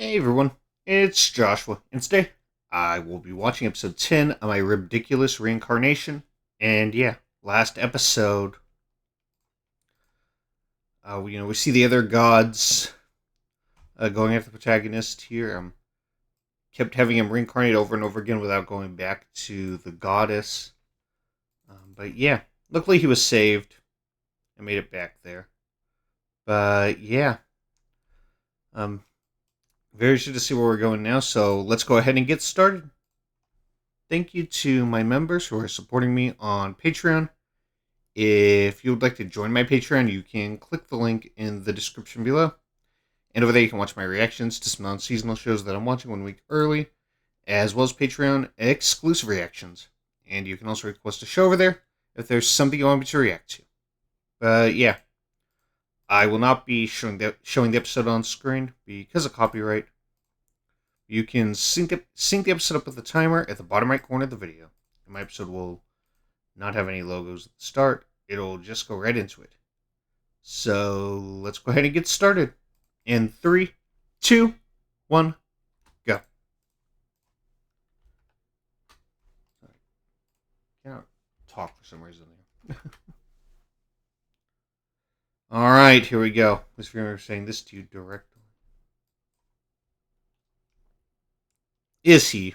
Hey everyone, it's Joshua, and today I will be watching episode 10 of My Ribdiculous Reincarnation. And yeah, last episode, we see the other gods going after the protagonist here. Kept having him reincarnate over and over again without going back to the goddess. But yeah, luckily he was saved and made it back there. But yeah, um, very interested to see where we're going now, so let's go ahead and get started. Thank you to my members who are supporting me on Patreon. If you would like to join my Patreon, you can click the link in the description below. And over there, you can watch my reactions to some non-seasonal shows that I'm watching 1 week early, as well as Patreon exclusive reactions. And you can also request a show over there if there's something you want me to react to. But yeah, I will not be showing the episode on screen because of copyright. You can sync the episode up with the timer at the bottom right corner of the video. And my episode will not have any logos at the start. It'll just go right into it. So let's go ahead and get started. In 3, 2, 1, go. I cannot talk for some reason there. Alright, here we go. This viewer is saying this to you directly. Is he?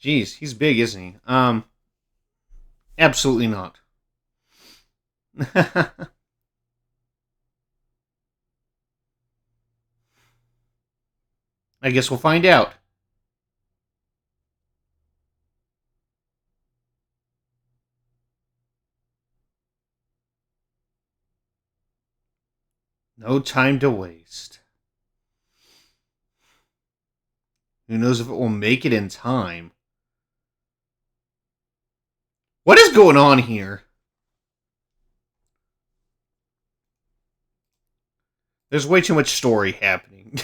Jeez, he's big, isn't he? Absolutely not. I guess we'll find out. No time to waste. Who knows if it will make it in time? What is going on here? There's way too much story happening.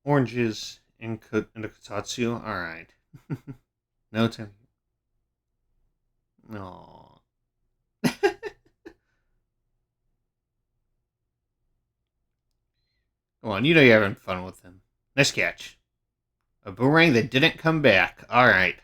Oranges in the kotatsu. All right. No time. No. Come on, you know you're having fun with him. Nice catch. A boomerang that didn't come back. All right.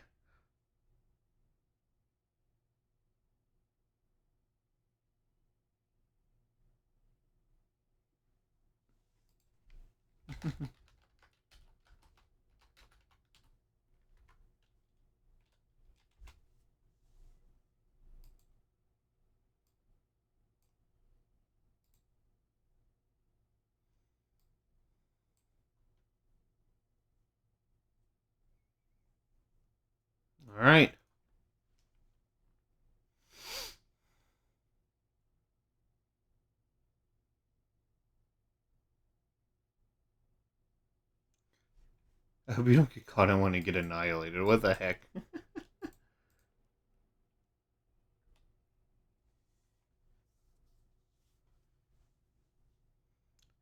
All right. I hope you don't get caught in one and get annihilated. What the heck?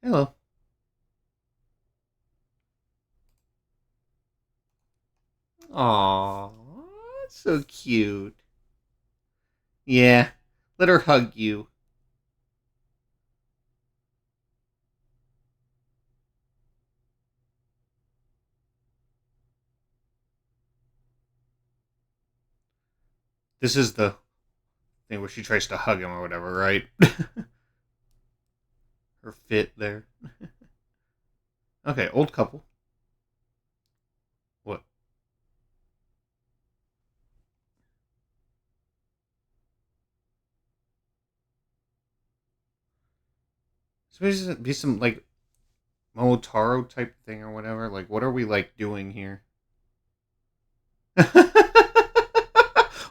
Hello. Aww, so cute. Yeah, let her hug you. This is the thing where she tries to hug him or whatever, right? Her fit there. Okay, old couple. What? Supposed to be some like Momotaro type thing or whatever. Like, what are we like doing here?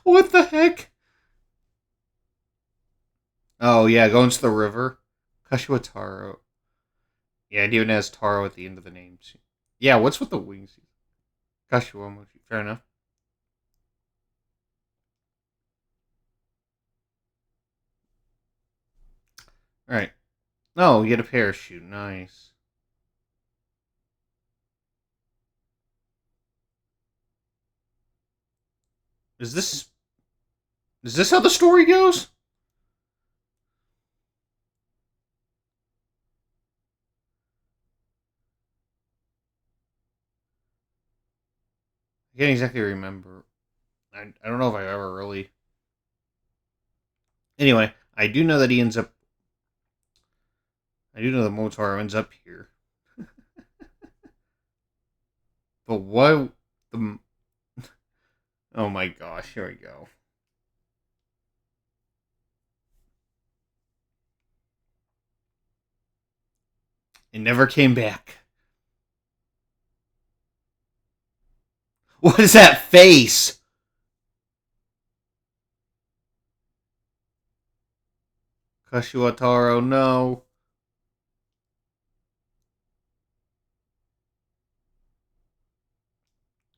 What the heck? Oh yeah, going to the river. Kashiwataro. Yeah, it even has Taro at the end of the name. Yeah, what's with the wings? Kashiwamochi. Fair enough. All right. Oh, you get a parachute. Nice. Is this how the story goes? I can't exactly remember. I don't know if I ever really. Anyway, I do know that he ends up. I do know that Motaro ends up here. But what the? Oh my gosh! Here we go. It never came back. What is that face? Kashiwataro, no.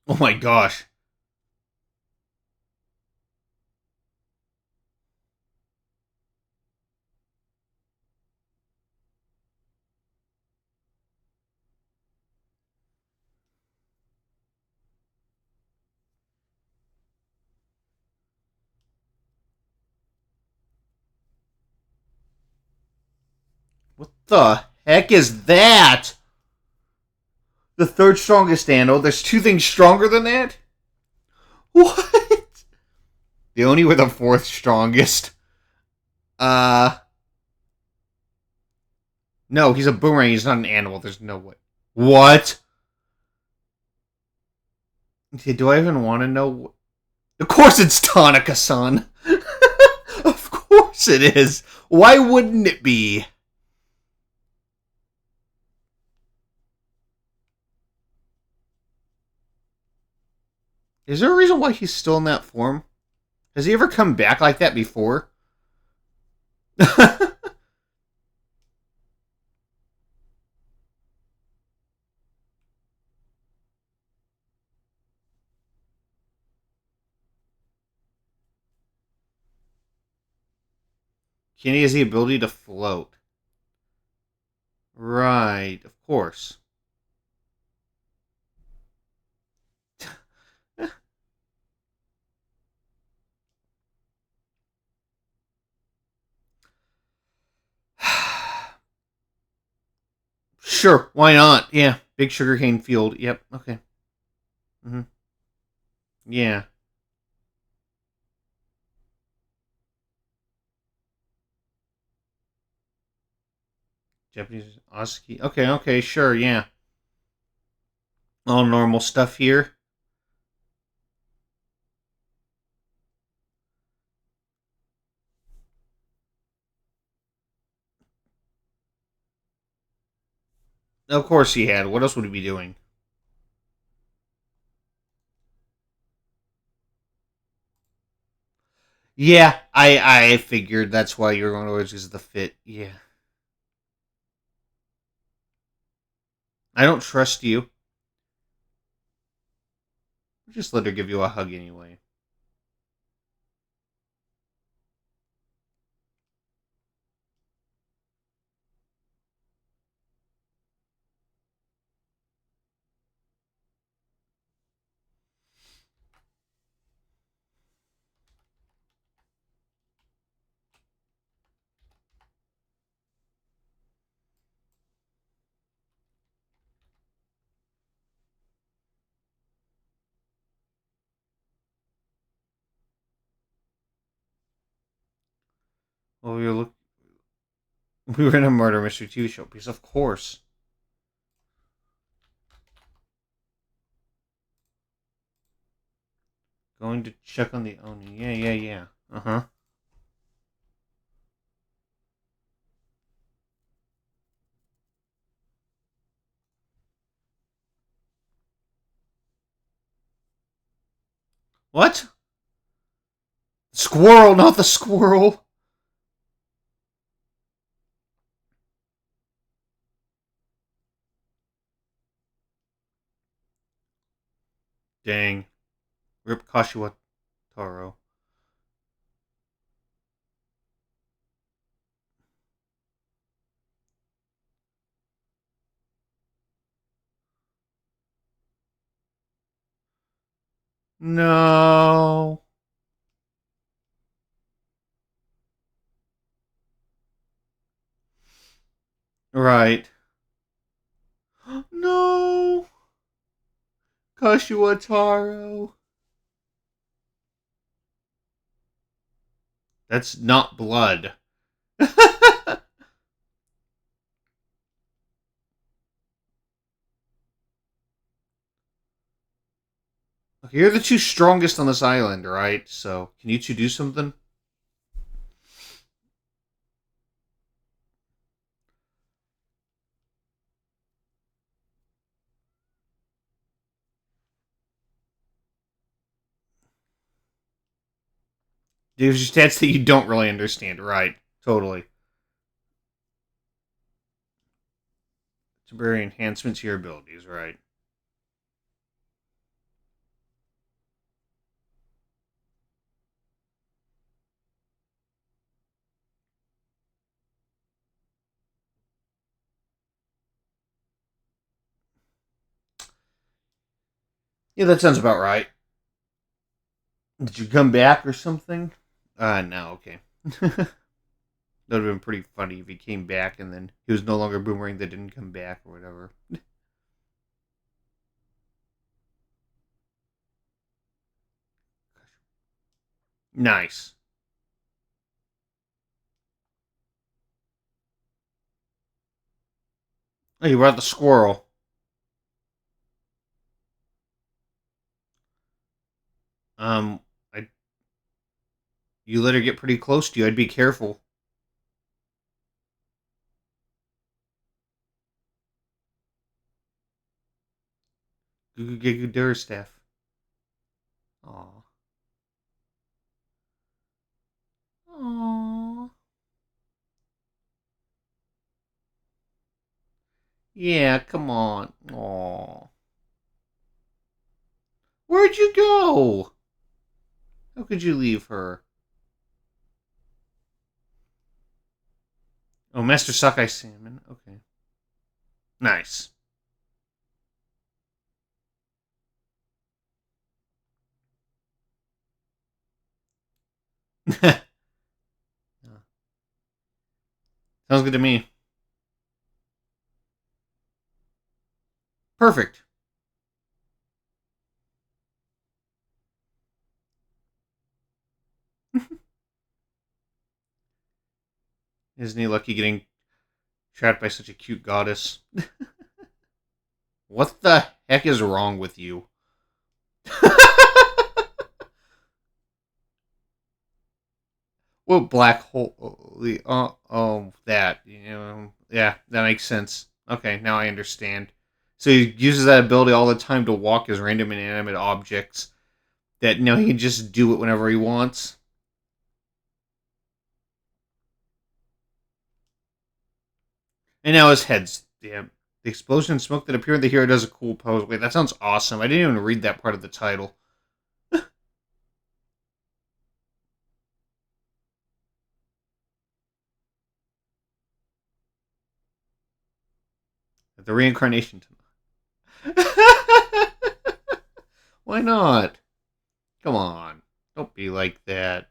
Oh my gosh. What the heck is that? The third strongest Ando. There's two things stronger than that? What? The only with the fourth strongest. Uh. No, he's a boomerang. He's not an animal. There's no way. What? Okay, do I even want to know? Of course it's Tanaka-san. Of course it is. Why wouldn't it be? Is there a reason why he's still in that form? Has he ever come back like that before? Kenny has the ability to float. Right, of course. Sure, why not? Yeah, big sugarcane field. Yep, okay. Mm-hmm. Yeah. Japanese Oski. Okay, okay, sure, yeah. All normal stuff here. Of course he had. What else would he be doing? Yeah, I figured that's why you're going to always use the fit. Yeah. I don't trust you. Just let her give you a hug anyway. Oh, we were in a murder mystery TV show piece, of course. Going to check on the Oni. Yeah. Uh-huh. What? Squirrel, not the squirrel. Dang. Rip Kashiwataro. No. Right. No. Kashiwataro. That's not blood. Okay, you're the two strongest on this island, right? So, can you two do something? There's just stats that you don't really understand, right? Totally. Temporary enhancement to your abilities, right? Yeah, that sounds about right. Did you come back or something? No, okay. That would have been pretty funny if he came back and then he was no longer Boomerang that didn't come back or whatever. Nice. Oh, you brought the squirrel. Um, I you let her get pretty close to you. I'd be careful. Goo goo goo staff. Aw. Aw. Yeah, come on. Aw. Where'd you go? How could you leave her? Oh, Master Sockeye Salmon. Okay. Nice. Sounds good to me. Perfect. Isn't he lucky getting trapped by such a cute goddess? What the heck is wrong with you? What black hole? That yeah, that makes sense. Okay, now I understand. So he uses that ability all the time to walk as random inanimate objects. That he can just do it whenever he wants. And now his head's the explosion and smoke that appear in the hero does a cool pose. Wait, that sounds awesome. I didn't even read that part of the title. The reincarnation. Why not? Come on. Don't be like that.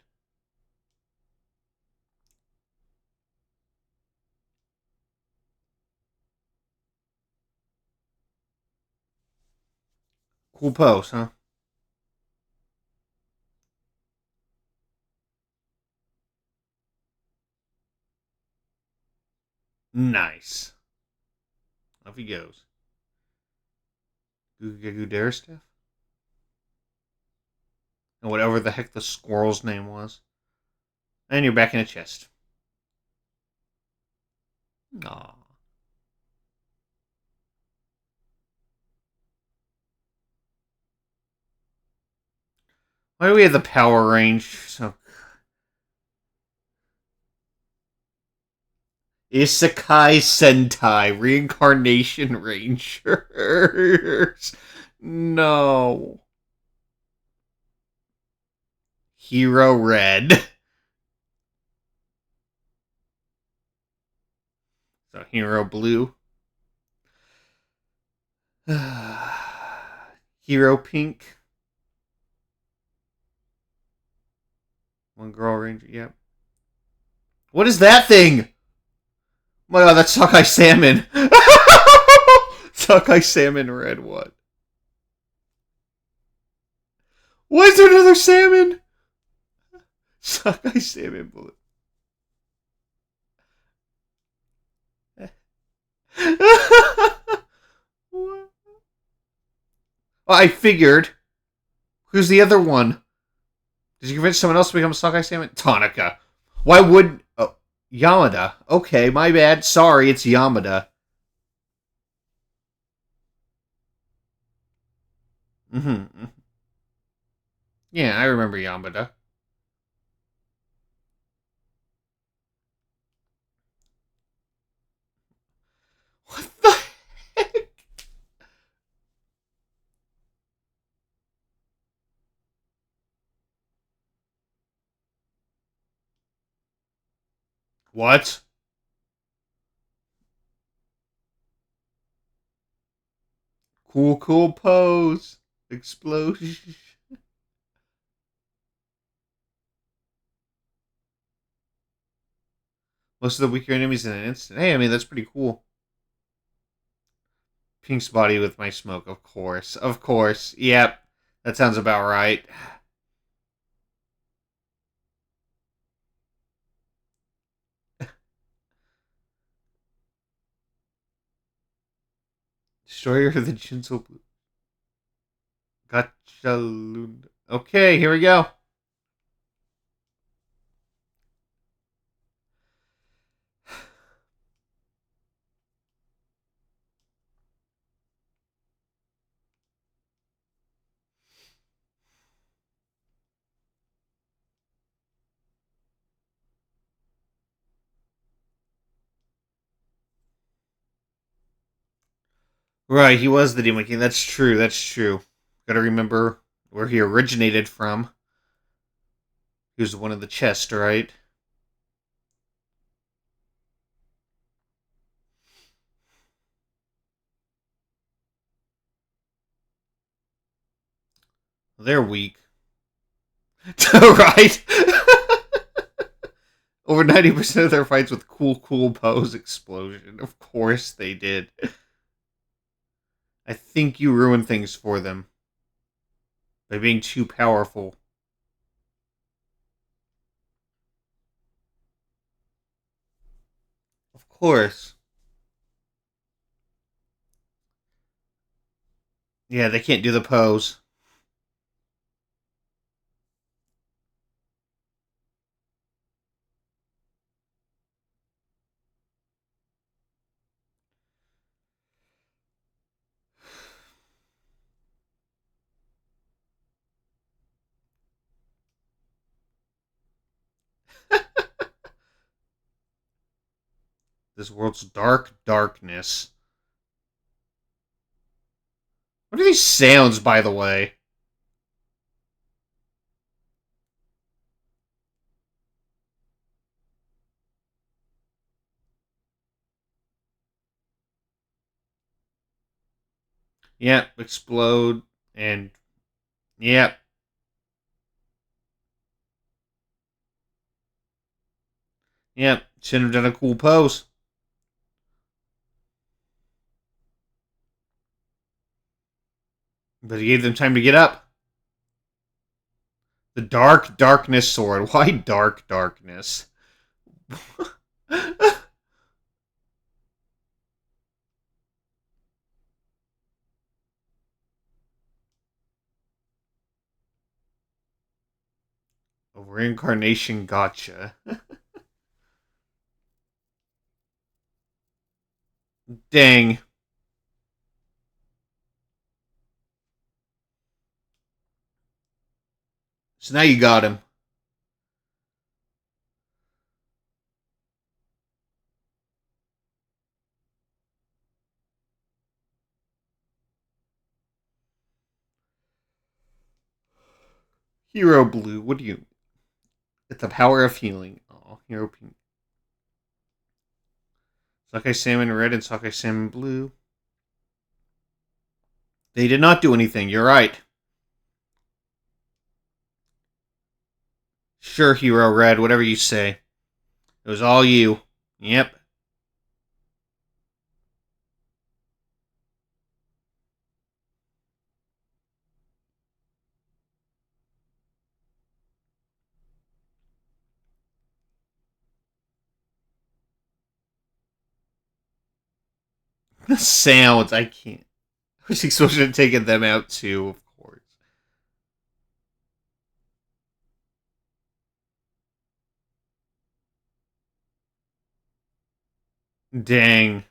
Cool pose, huh? Nice. Off he goes. Goo stuff? And whatever the heck the squirrel's name was. And you're back in a chest. Aww. Why do we have the power range? So Isekai Sentai Reincarnation Rangers. No. Hero Red. So Hero Blue. Hero Pink. One Girl Ranger, yep. What is that thing? Oh my god, that's Sockeye Salmon. Sockeye Salmon Red, what? Why is there another salmon? Sockeye Salmon Blue. Well, I figured. Who's the other one? Did you convince someone else to become a Sockeye Salmon? Tonica. Why would... Oh, Yamada. Okay, my bad. Sorry, it's Yamada. Mm-hmm. Yeah, I remember Yamada. What the heck? What? Cool pose. Explosion. Most of the weaker enemies in an instant. Hey, I mean, that's pretty cool. Pink's body with my smoke, of course. Of course. Yep. That sounds about right. Destroyer of the Jinsel Blue. Gotcha. Okay, here we go. Right, he was the Demon King. That's true. That's true. Gotta remember where he originated from. He was one of the chest, right? They're weak. Right? Over 90% of their fights with cool pose explosion. Of course they did. I think you ruined things for them by being too powerful. Of course. Yeah, they can't do the pose. This world's darkness. What are these sounds, by the way? Yep, explode, and... Yep. Yep, shouldn't have done a cool pose. But he gave them time to get up. The darkness sword. Why darkness? A reincarnation gotcha. Dang. So now you got him. Hero blue. What do you... It's the power of healing. Oh, hero pink. Sockeye salmon red and sockeye salmon blue. They did not do anything. You're right. Sure, hero red. Whatever you say. It was all you. Yep. The sounds. I can't. I was supposed to have taken them out too, of course. Dang.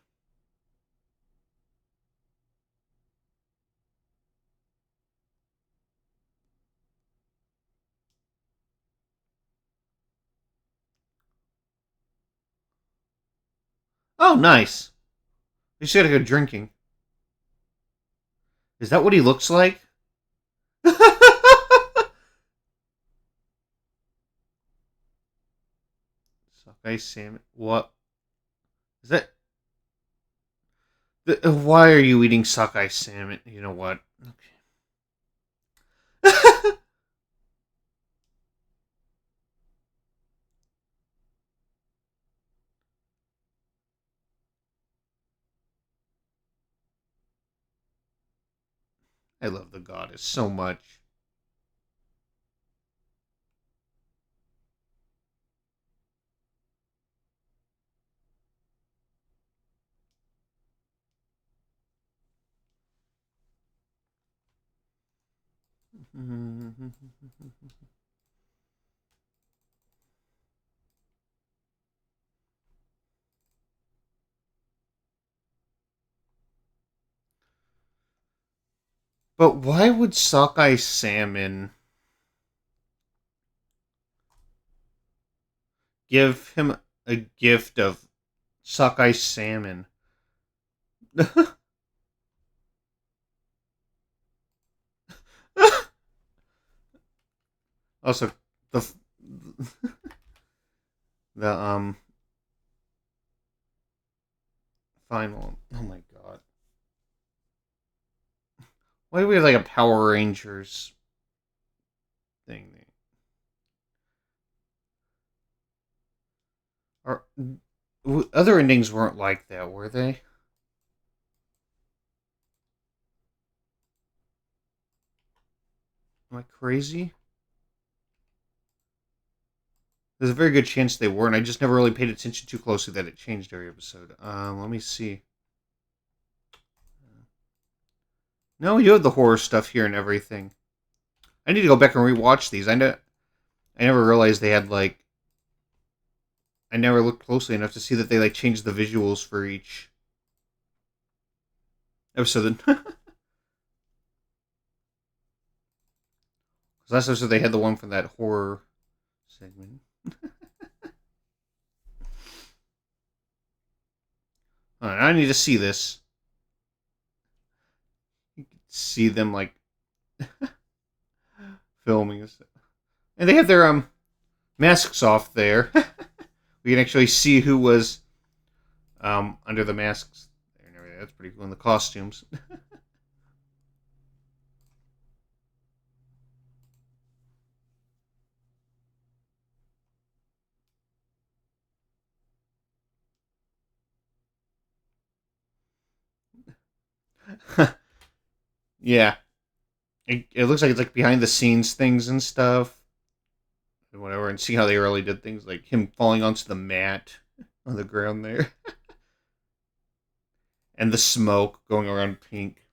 Oh, nice. You should have go drinking. Is that what he looks like? Sockeye salmon. What? Is that... Why are you eating sockeye salmon? You know what? Okay. I love the goddess so much. But why would sockeye salmon give him a gift of sockeye salmon? Also, the the final. Oh my god! Why do we have like a Power Rangers thing? Or other endings weren't like that, were they? Am I crazy? There's a very good chance they weren't. I just never really paid attention too closely that it changed every episode. Let me see. No, you have the horror stuff here and everything. I need to go back and rewatch these. I never realized they had like. I never looked closely enough to see that they like changed the visuals for each episode. Last episode they had the one from that horror segment. Right, I need to see this. You can see them like filming this, and they have their masks off there. We can actually see who was under the masks. That's pretty cool. And the costumes. Yeah, it looks like it's like behind the scenes things and stuff, and whatever. And see how they really did things, like him falling onto the mat on the ground there, and the smoke going around pink.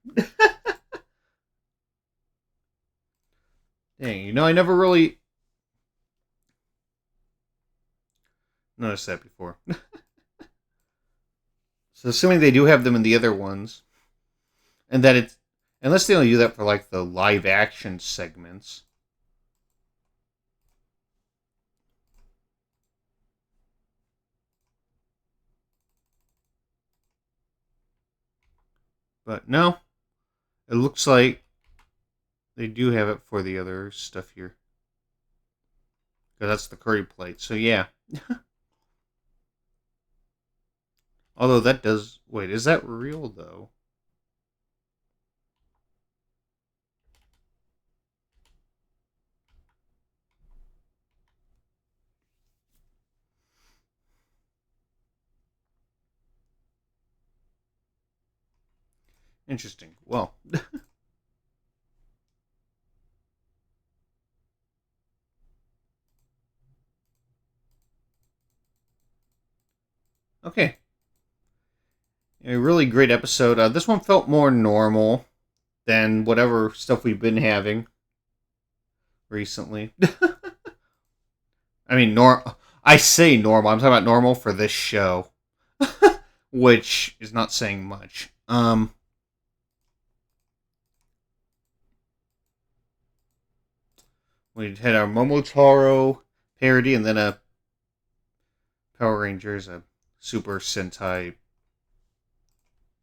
Dang, I never really. noticed that before. So assuming they do have them in the other ones, and that it's unless they only do that for like the live action segments. But no, it looks like they do have it for the other stuff here. Because that's the curry plate. So yeah. Although that does... Wait, is that real though? Interesting. Well. Okay. A really great episode. This one felt more normal than whatever stuff we've been having recently. I mean, I say normal. I'm talking about normal for this show, which is not saying much. We had our Momotaro parody, and then a Power Rangers, a Super Sentai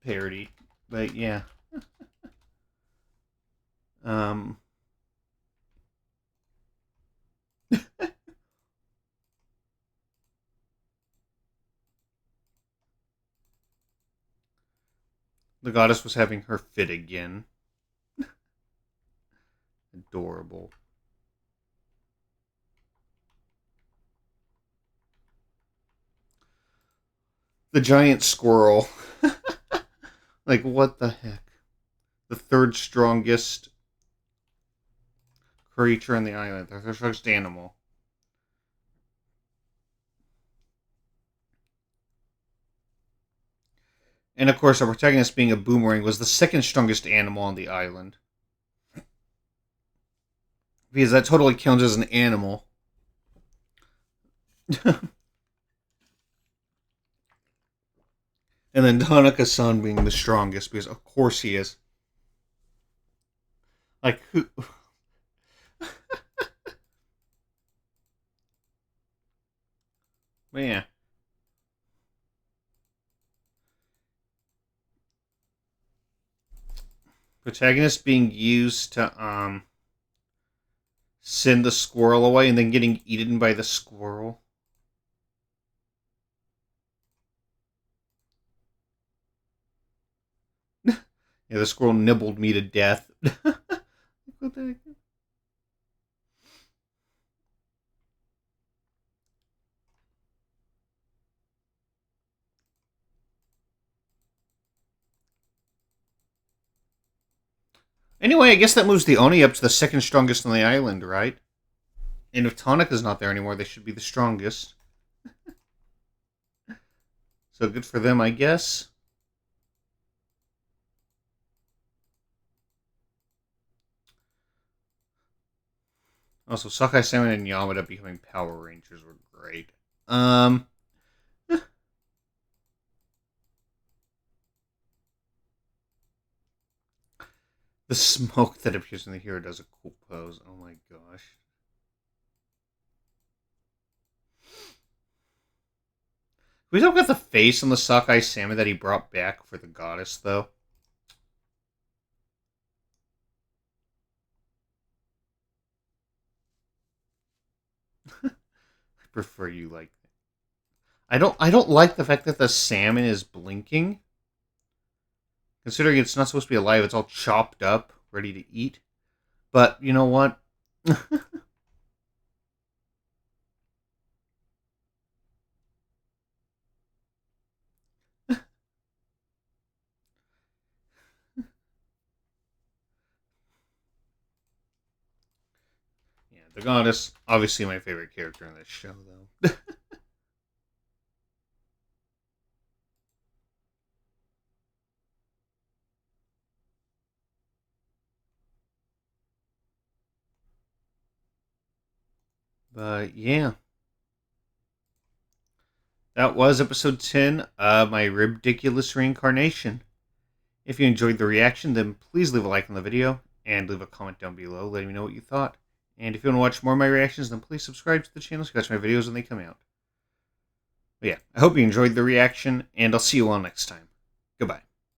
parody. But yeah, um, the goddess was having her fit again. Adorable. The giant squirrel. Like, what the heck? The third strongest creature on the island. The third strongest animal. And of course, our protagonist being a boomerang was the second strongest animal on the island. Because that totally counts as an animal. And then Tanaka-san being the strongest, because of course he is. Like, who... Man. Protagonist being used to, send the squirrel away and then getting eaten by the squirrel. Yeah, the squirrel nibbled me to death. What the heck? Anyway, I guess that moves the Oni up to the second strongest on the island, right? And if Tanaka's not there anymore, they should be the strongest. So good for them, I guess. Also, Sakai Salmon and Yamada becoming Power Rangers were great. Um, the smoke that appears in the hero does a cool pose. Oh my gosh. We don't got the face on the Sakai Salmon that he brought back for the goddess, though. I prefer you like that. I don't like the fact that the salmon is blinking. Considering it's not supposed to be alive, it's all chopped up, ready to eat. But you know what? Yeah, the goddess, obviously my favorite character in this show, though. But yeah, That was episode 10 of My Ribdiculous Reincarnation. If you enjoyed the reaction, then please leave a like on the video and leave a comment down below letting me know what you thought. And if you want to watch more of my reactions, then please subscribe to the channel so you catch my videos when they come out. But yeah, I hope you enjoyed the reaction, and I'll see you all next time. Goodbye.